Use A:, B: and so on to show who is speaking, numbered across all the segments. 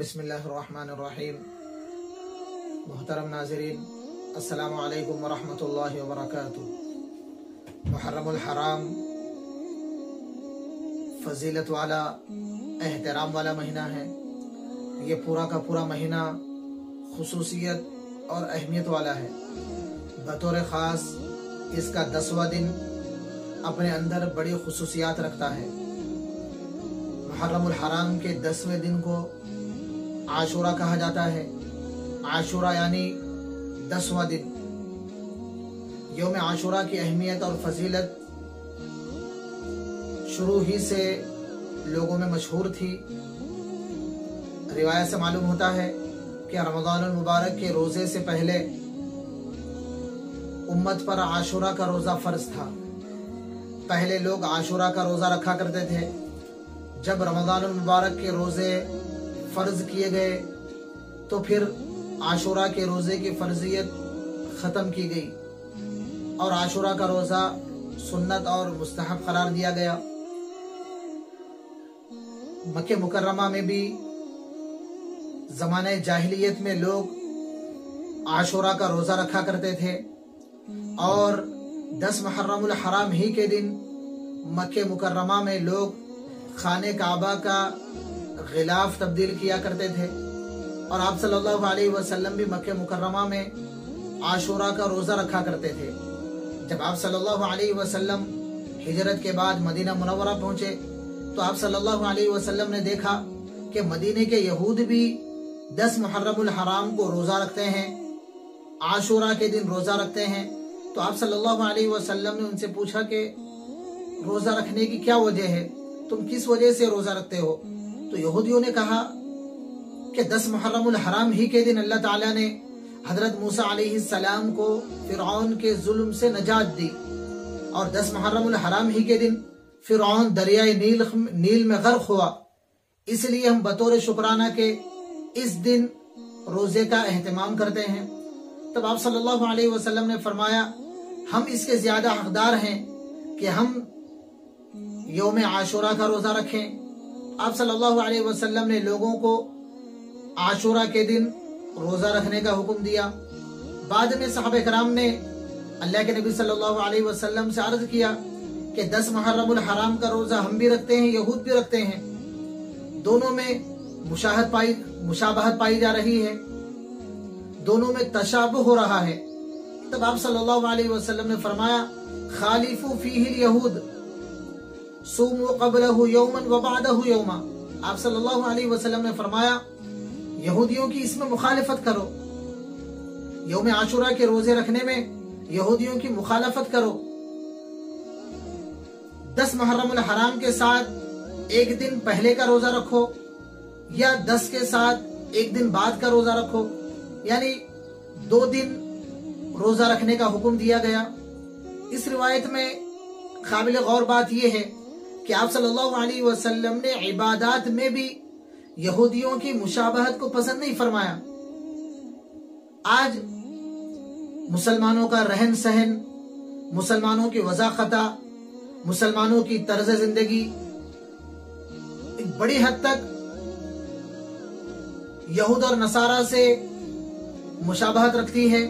A: बिस्मिल्लाहिर्रहमानिर्रहीम। मुहतरम नाज़रीन, अस्सलामु अलैकुम वरहमतुल्लाहि वबरकातुहू। मुहर्रमुल हराम फजीलत वाला, एहतराम वाला महीना है। ये पूरा का पूरा महीना खुसूसियत और अहमियत वाला है। बतौर ख़ास इसका 10वां दिन अपने अंदर बड़ी खुसूसियात रखता है। मुहर्रमुल हराम के 10वें दिन को आशूरा कहा जाता है। आशूरा यानी 10वां दिन। यौम आशूरा की अहमियत और फजीलत शुरू ही से लोगों में मशहूर थी। रिवायत से मालूम होता है कि रमज़ानुल मुबारक के रोज़े से पहले उम्मत पर आशूरा का रोज़ा फ़र्ज था। पहले लोग आशूरा का रोज़ा रखा करते थे। जब रमज़ानुल मुबारक के रोज़े फ़र्ज किए गए तो फिर आशूरा के रोज़े की फ़र्जियत ख़त्म की गई और आशूरा का रोज़ा सुन्नत और मुस्तहब करार दिया गया। मक्के मुकर्रमा में भी ज़माने जाहिलियत में लोग आशूरा का रोज़ा रखा करते थे और 10 मुहर्रमुल हराम ही के दिन मक्के मुकर्रमा में लोग खाने काबा का गिलाफ तब्दील किया करते थे और आप सल्लल्लाहु अलैहि वसल्लम भी मक्के मुकर्रमा में आशूरा का रोज़ा रखा करते थे। जब आप सल्लल्लाहु अलैहि वसल्लम हिजरत के बाद मदीना मुनव्वरा पहुंचे तो आप सल्लल्लाहु अलैहि वसल्लम ने देखा कि मदीने के यहूद भी 10 मुहर्रमुल हराम को रोज़ा रखते हैं, आशूरा के दिन रोज़ा रखते हैं। तो आप सल्लल्लाहु अलैहि वसल्लम ने उनसे पूछा कि रोज़ा रखने की क्या वजह है, तुम किस वजह से रोज़ा रखते हो? तो यहूदियों ने कहा कि 10 मुहर्रमुल हराम ही के दिन अल्लाह ताला ने हजरत मूसा अलैहिस्सलाम को फिरऔन के जुल्म से नजात दी और 10 मुहर्रमुल हराम ही के दिन फिरऔन दरियाए नील में गर्क हुआ। इसलिए हम बतौर शुक्राना के इस दिन रोजे का एहतमाम करते हैं। तब आप सल्लल्लाहु अलैहि वसल्लम ने फरमाया, हम इसके ज्यादा हकदार हैं कि हम यौम आशूरा का रोजा रखें। आप सल्लल्लाहु अलैहि वसल्लम ने लोगों को आशूरा के दिन रोजा रखने का हुक्म दिया। बाद में सहाबा कराम ने अल्लाह के नबी सल्लल्लाहु अलैहि वसल्लम से अर्ज किया कि 10 मुहर्रमुल हराम का रोजा हम भी रखते हैं, यहूद भी रखते हैं। दोनों में मुशाबहत पाई जा रही है, दोनों में तशाबुह हो रहा है। तब आप सल्लल्लाहु अलैहि वसल्लम ने फरमाया, खालिफू फीहिल यहूद सूमू क़ब्लहु यौमन व बअदहु यौमा। आप सल्लल्लाहु अलैहि वसल्लम ने फरमाया, यहूदियों की इसमें मुखालफत करो, यौम आशूरा के रोजे रखने में यहूदियों की मुखालफत करो। 10 मुहर्रमुल हराम के साथ एक दिन पहले का रोजा रखो या 10 के साथ एक दिन बाद का रोजा रखो, यानी 2 दिन रोजा रखने का हुक्म दिया गया। इस रिवायत में काबिल गौर बात यह है कि आप सल्लल्लाहु अलैहि वसल्लम ने इबादत में भी यहूदियों की मुशाबहत को पसंद नहीं फरमाया। आज मुसलमानों का रहन सहन, मुसलमानों की वज़ाक़ता, मुसलमानों की तर्ज जिंदगी एक बड़ी हद तक यहूद और नसारा से मुशाबहत रखती है।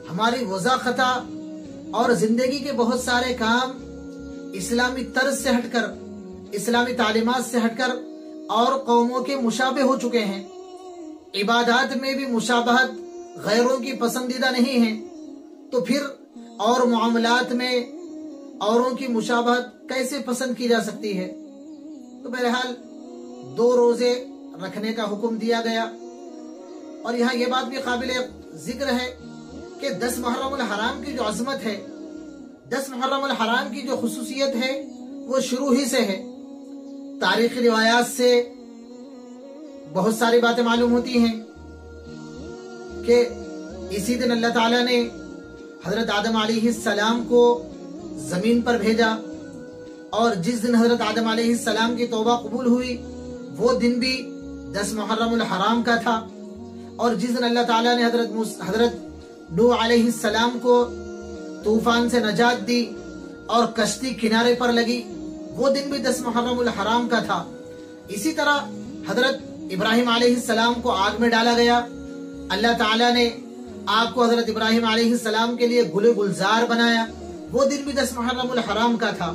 A: हमारी वज़ाक़ता और जिंदगी के बहुत सारे काम इस्लामी तर्ज से हटकर, इस्लामी तालीमात से हटकर और कौमों के मुशाबे हो चुके हैं। इबादत में भी मुशाबहत गैरों की पसंदीदा नहीं है, तो फिर और मामलात में औरों की मुशाबहत कैसे पसंद की जा सकती है? तो बहरहाल 2 रोजे रखने का हुक्म दिया गया। और यहाँ ये बात भी काबिल जिक्र है कि 10 मुहर्रमुल हराम की जो अजमत है, 10 मुहर्रमुल हराम की जो खुसूसियत है, वो शुरू ही से है। तारीखी रिवायात से बहुत सारी बातें मालूम होती हैं कि इसी दिन अल्लाह ताला ने हजरत आदम अलैहिस्सलाम को जमीन पर भेजा और जिस दिन हजरत आदम अलैहिस्सलाम की तौबा कबूल हुई वो दिन भी 10 मुहर्रमुल हराम का था। और जिस दिन अल्लाह ताला ने हजरत नूह अलैहिस्सलाम को तूफान से नजात दी और कश्ती किनारे पर लगी, वो दिन भी 10 मुहर्रमुल हराम का था। इसी तरह हजरत इब्राहिम अलैहिस्सलाम को आग में डाला गया, अल्लाह ताला ने आग को हजरत इब्राहिम अलैहिस्सलाम के लिए गुल गुलजार बनाया, वो दिन भी 10 मुहर्रमुल हराम का था।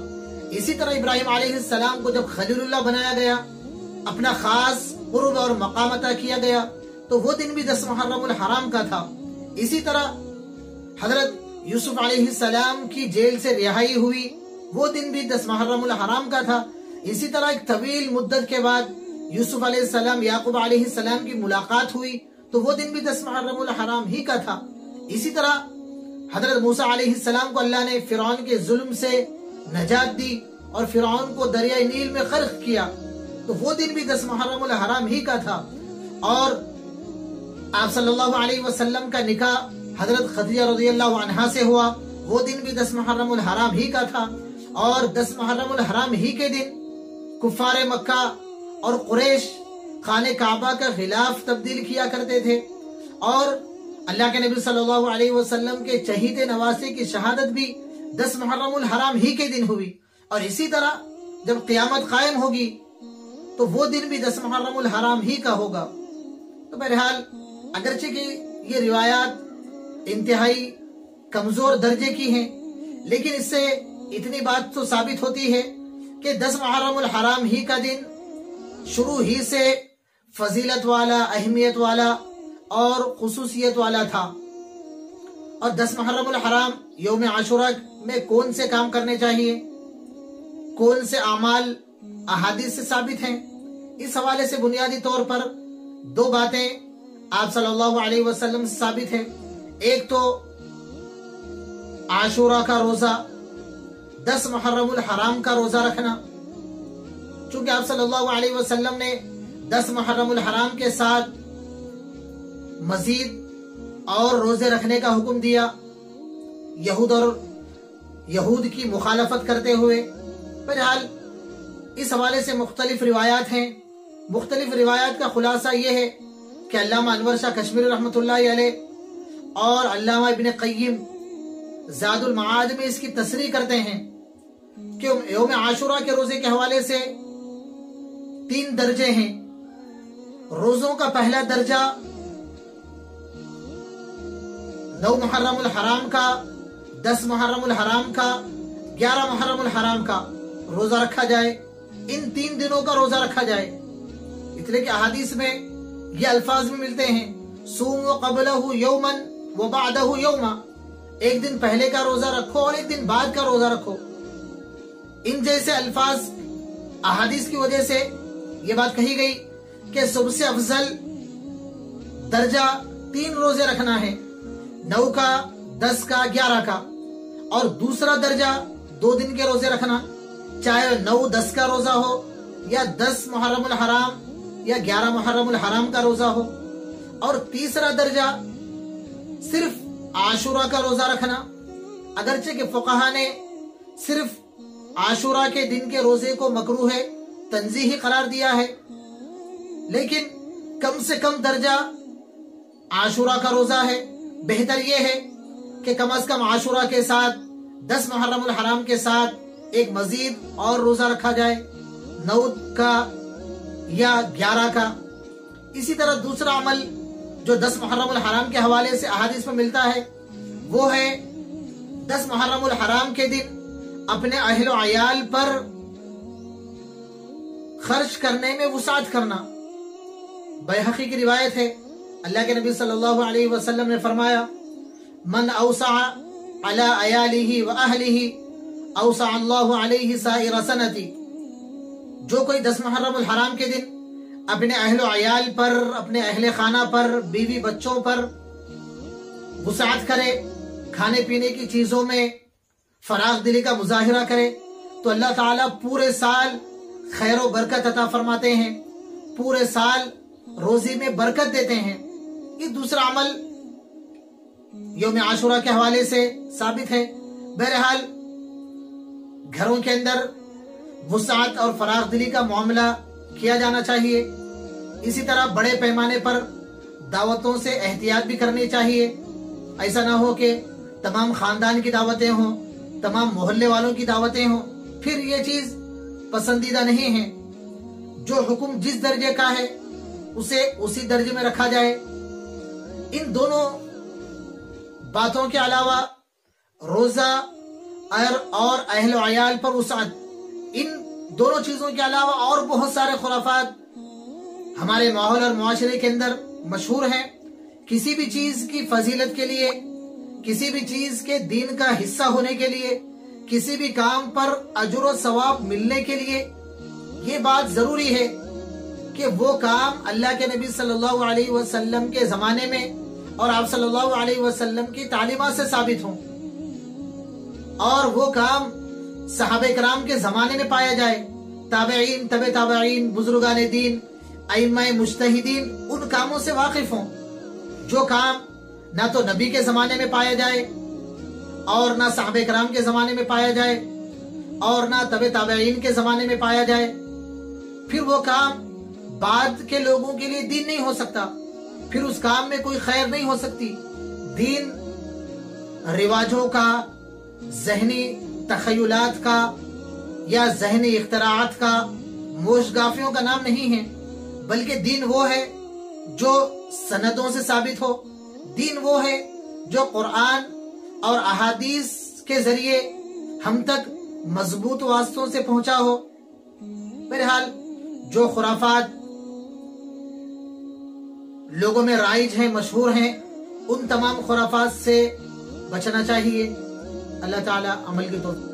A: इसी तरह इब्राहिम अलैहिस्सलाम को जब खलीलुल्लाह बनाया गया, अपना खास कुर्ब और मकाम अता किया गया, तो वो दिन भी 10 मुहर्रमुल हराम का था। इसी तरह हजरत यूसुफ अलैहिस्सलाम की जेल से रिहाई हुई, वो दिन भी 10 मुहर्रमुल हराम का था। इसी तरह एक तवील मुद्दत के बाद यूसुफ अलैहिस्सलाम याकूब अलैहिस्सलाम की मुलाकात हुई, तो वो दिन भी 10 मुहर्रमुल हराम ही का था। इसी तरह हजरत मूसा अलैहिस्सलाम को अल्लाह ने फिरौन के जुल्म से नजात दी और फिरौन को दरिया नील में गर्क किया, तो वो दिन भी 10 मुहर्रमुल हराम ही का था। और आप सल्लल्लाहु अलैहि वसल्लम का निकाह हजरत खदीजा रज़ियल्लाहु अन्हा से हुआ, वो दिन भी 10 मुहर्रमुल हराम ही का था। और 10 मुहर्रमुल हराम ही के दिन कुफारे मक्का और कुरैश खाने काबा का खिलाफ तब्दील किया करते थे, और अल्लाह के नबी सल्लल्लाहु अलैहि वसल्लम के चहीते नवासे की शहादत भी 10 मुहर्रमुल हराम ही के दिन हुई। और इसी तरह जब क़यामत कायम होगी तो वो दिन भी 10 मुहर्रमुल हराम ही का होगा। तो बहरहाल अगरचे कि ये रिवायात इंतहाई कमजोर दर्जे की हैं, लेकिन इससे इतनी बात तो साबित होती है कि 10 मुहर्रमुल हराम ही का दिन शुरू ही से फजीलत वाला, अहमियत वाला और खुसूसियत वाला था। और 10 मुहर्रमुल हराम यौम आशुरा में कौन से काम करने चाहिए, कौन से अमाल अहादीस से साबित हैं, इस हवाले से बुनियादी तौर पर 2 बातें आप सल्लल्लाहु अलैहि वसल्लम से साबित है। एक तो आशुरा का रोजा, 10 मुहर्रमुल हराम का रोजा रखना, चूंकि आप सल्लल्लाहु अलैहि वसल्लम ने 10 मुहर्रमुल हराम के साथ मजीद और रोजे रखने का हुक्म दिया, यहूद की मुखालफत करते हुए। बहरहाल इस हवाले से मुख्तलिफ रिवायात हैं। मुख्तलिफ रिवायात का खुलासा ये है कि अल्लामा अनवर शाह कश्मीरी रहमतुल्लाहि अलैह और अल्लामा इब्न क़य्यिम ज़ादुल मआद में इसकी तसरीह करते हैं कि यौम आशुरा के रोजे के हवाले से 3 दर्जे हैं। रोजों का पहला दर्जा 9 मुहर्रमुल हराम का, 10 मुहर्रमुल हराम का, 11 मुहर्रमुल हराम का रोजा रखा जाए। इन 3 दिनों का रोजा रखा जाए। इतने के अहादीस में ये अल्फाज भी मिलते हैं, सूमु क़ब्लहु यौमन व बअदहु यौमा, एक दिन पहले का रोजा रखो और एक दिन बाद का रोजा रखो। इन जैसे अल्फाज अहादीस की वजह से ये बात कही गई कि सबसे अफजल दर्जा 3 रोजे रखना है, 9 का, 10 का, 11 का। और दूसरा दर्जा 2 दिन के रोजे रखना, चाहे 9, 10 का रोजा हो या 10 मुहर्रमुल हराम या 11 मुहर्रमुल हराम का रोजा हो। और तीसरा दर्जा सिर्फ आशुरा का रोजा रखना, अगरचे के फुक़हा ने सिर्फ आशुरा के दिन के रोजे को मकरूह है तंजीही करार दिया है, लेकिन कम से कम दर्जा आशुरा का रोजा है। बेहतर यह है कि कम से कम आशुरा के साथ 10 मुहर्रमुल हराम के साथ एक मजीद और रोजा रखा जाए, 9 का या 11 का। इसी तरह दूसरा अमल जो 10 मुहर्रमुल हराम के हवाले से अहादीस में मिलता है वो है 10 मुहर्रमुल हराम के दिन अपने अहलो अयाल पर खर्च करने में वुसात करना। बैहक़ी की रिवायत है, अल्लाह के नबी सल्लल्लाहु अलैहि वसल्लम ने फरमाया, मन औसा अला अयालिही व अहलिही औसा अल्लाहु अलैहि साइर सनती। जो कोई 10 मुहर्रमुल हराम के दिन अपने अहलो अयाल पर, अपने अहले खाना पर, बीवी बच्चों पर वुसात करे, खाने पीने की चीजों में फराग दिली का मुजाहिरा करे, तो अल्लाह ताला पूरे साल खैर व बरकत अता फरमाते हैं, पूरे साल रोजी में बरकत देते हैं। ये दूसरा अमल यौम आशुरा के हवाले से साबित है। बहरहाल घरों के अंदर वुसात और फराग दिली का मामला किया जाना चाहिए। इसी तरह बड़े पैमाने पर दावतों से एहतियात भी करनी चाहिए। ऐसा ना हो कि तमाम खानदान की दावतें हों, तमाम मोहल्ले वालों की दावतें हों, फिर ये चीज पसंदीदा नहीं है। जो हुक्म जिस दर्जे का है اسے اسی درجے میں رکھا جائے۔ ان دونوں باتوں کے علاوہ روزہ اور اہل و عیال پر وسعت، ان دونوں چیزوں کے علاوہ اور بہت سارے خرافات ہمارے ماحول اور معاشرے کے اندر مشہور ہیں۔ کسی بھی چیز کی فضیلت کے لیے، کسی بھی چیز کے دین کا حصہ ہونے کے لیے، کسی بھی کام پر اجر و ثواب ملنے کے لیے یہ بات ضروری ہے کہ وہ کام اللہ کے نبی صلی اللہ علیہ وسلم کے زمانے میں اور آپ صلی اللہ علیہ وسلم کی تعلیمات سے ثابت ہوں، اور وہ کام صحابہ کرام کے زمانے میں پایا جائے، تابعین، تبع تابعین، بزرگان دین، ائمہ مجتہدین ان کاموں سے واقف ہوں جو کام نہ تو نبی کے زمانے میں پایا جائے اور نہ صحابہ کرام کے زمانے میں پایا جائے اور نہ تبع تابعین کے زمانے میں پایا جائے، پھر وہ کام بعد کے لوگوں کے لیے دین نہیں ہو سکتا، پھر اس کام میں کوئی خیر نہیں ہو سکتی۔ دین رواجوں کا، ذہنی تخیلات کا یا ذہنی اختراعات کا، موش گافیوں کا نام نہیں ہے، بلکہ دین وہ ہے جو سندوں سے ثابت ہو، دین وہ ہے جو قرآن اور احادیث کے ذریعے ہم تک مضبوط واسطوں سے پہنچا ہو۔ بہرحال جو خرافات لوگوں میں رائج ہیں، مشہور ہیں، ان تمام خرافات سے بچنا چاہیے۔ اللہ تعالی عمل کی توفیق